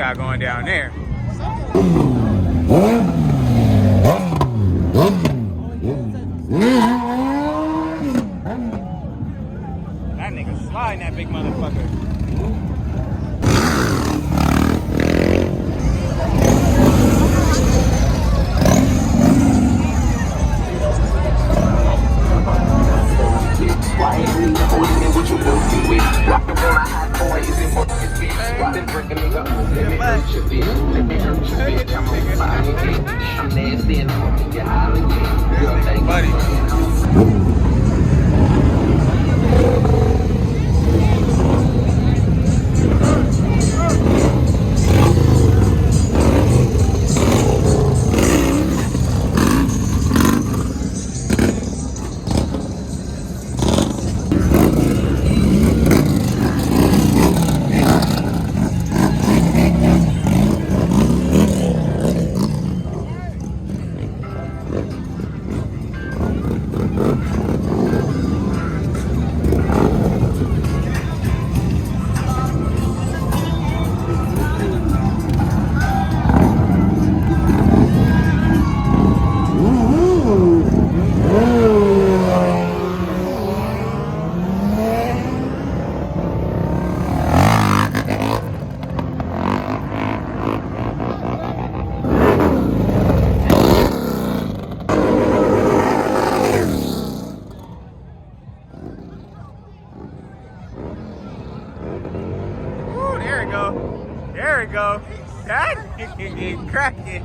got going down there. That nigga sliding that big motherfucker. There we go. That nigga cracking.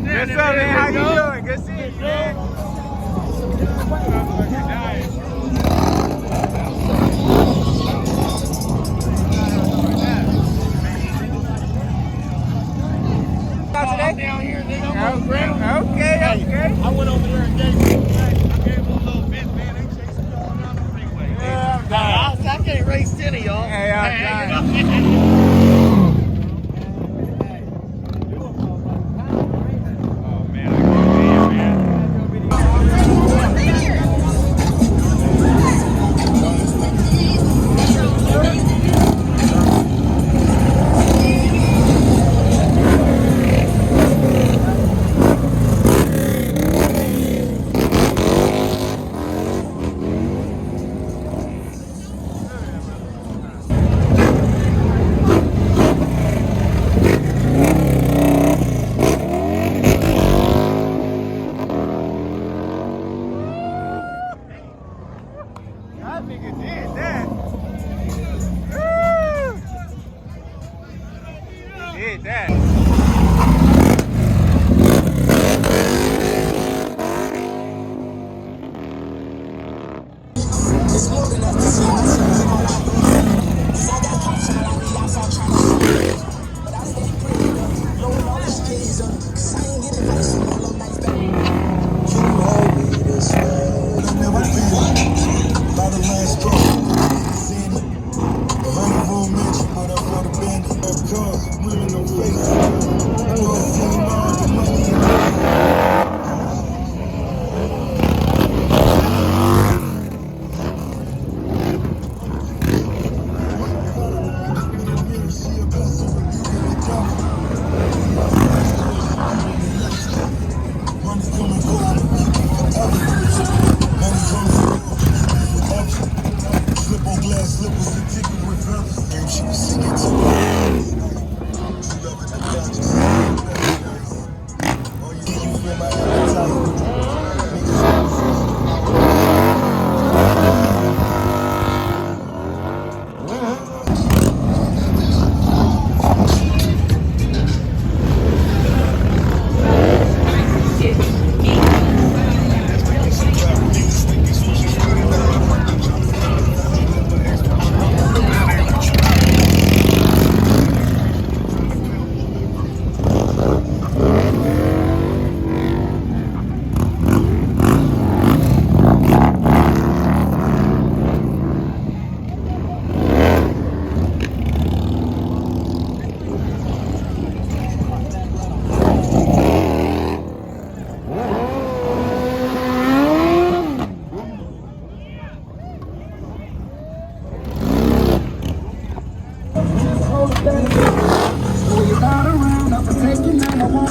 What's up, man? How you doing? Good seeing you, man. I'm down here, nigga. I'm Okay. I went over there and gave him a little bit, man. They chasing y'all down the freeway. I can't race 10 of y'all. Hey, I'm That nigga did that. Woo! He did that.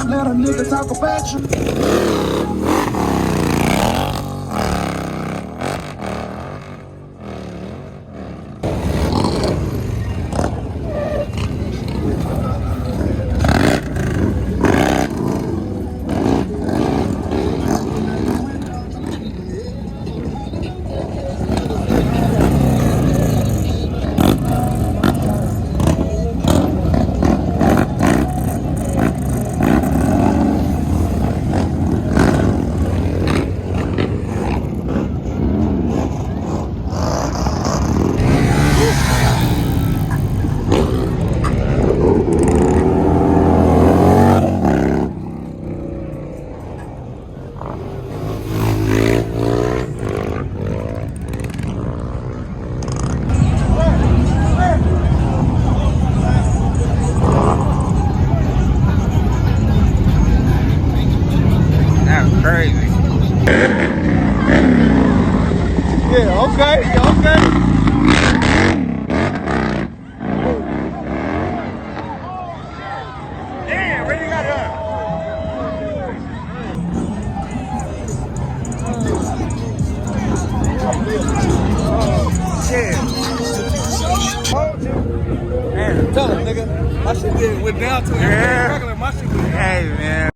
Let a nigga talk about you. Crazy. Yeah, okay. Damn, where you got her? Shit. Man. Tell him, nigga. My shit went down to everything regular. My shit went down. Hey, man.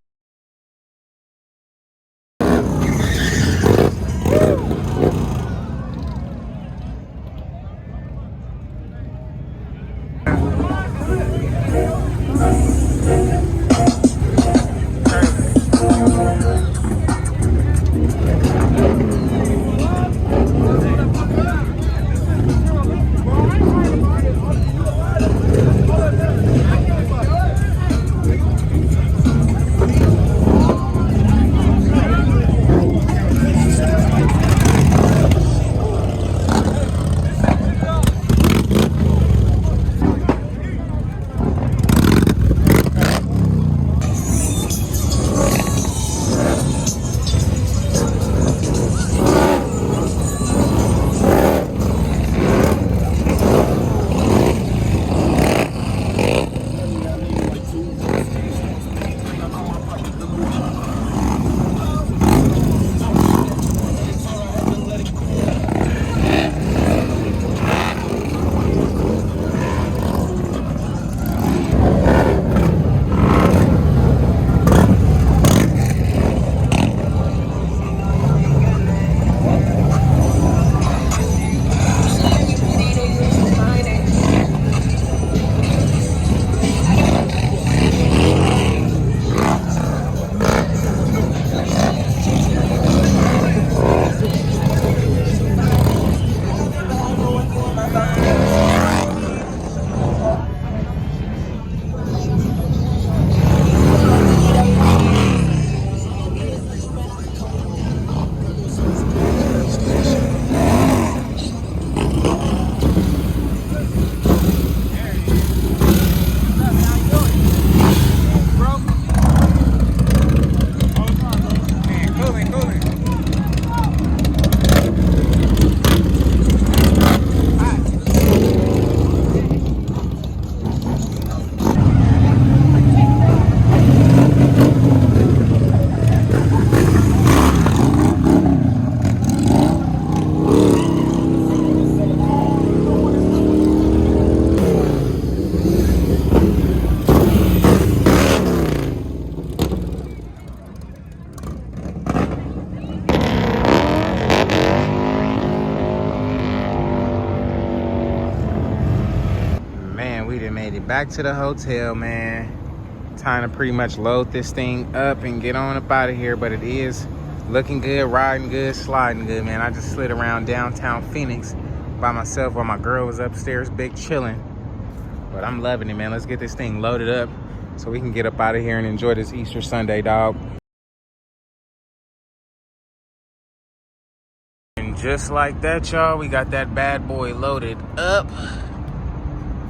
Crazy. back to the hotel, man. Time to pretty much load this thing up and get on up out of here, but it is looking good, riding good, sliding good, man. I just slid around downtown Phoenix by myself while my girl was upstairs big chilling, but I'm loving it, man. Let's get this thing loaded up so we can get up out of here and enjoy this Easter Sunday, dog. And just like that, y'all, we got that bad boy loaded up.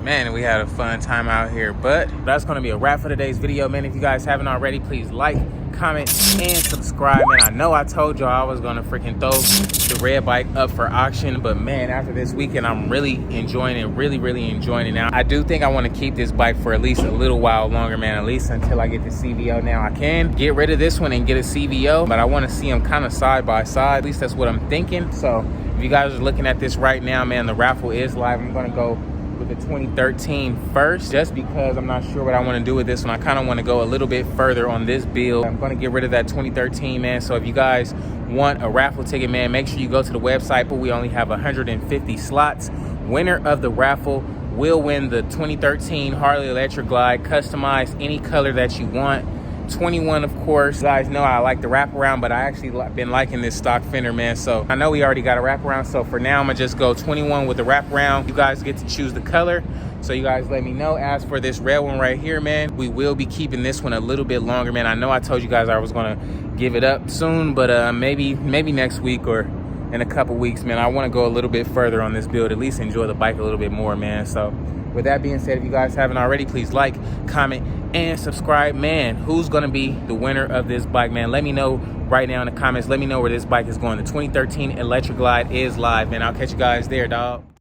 Man, we had a fun time out here, but that's gonna be a wrap for today's video, man. If you guys haven't already, please like, comment, and subscribe, man. I know I told y'all I was gonna freaking throw the red bike up for auction, but man, after this weekend, I'm really enjoying it, really enjoying it now. I do think I wanna keep this bike for at least a little while longer, man, at least until I get the CVO. Now, I can get rid of this one and get a CVO, but I wanna see them kind of side by side. At least that's what I'm thinking. So if you guys are looking at this right now, man, the raffle is live. I'm gonna go with the 2013 first, just because I'm not sure what I want to do with this one. I kind of want to go a little bit further on this build. I'm going to get rid of that 2013, man. So if you guys want a raffle ticket, man, make sure you go to the website, but we only have 150 slots. Winner of the raffle will win the 2013 Harley Electric Glide, customized any color that you want. 21, of course. You guys know I like the wraparound, but I actually been liking this stock fender, man. So I know we already got a wraparound, so for now I'm gonna just go 21 with the wraparound. You guys get to choose the color, so you guys let me know. As for this red one right here, man, we will be keeping this one a little bit longer, man. I know I told you guys I was gonna give it up soon, but maybe next week or in a couple weeks, man. I want to go a little bit further on this build, at least enjoy the bike a little bit more, man. So with that being said, if you guys haven't already, please like, comment, and subscribe, man. Who's gonna be the winner of this bike, man? Let me know right now in the comments. Let me know where this bike is going. The 2013 Electric Glide is live, man. I'll catch you guys there, dog.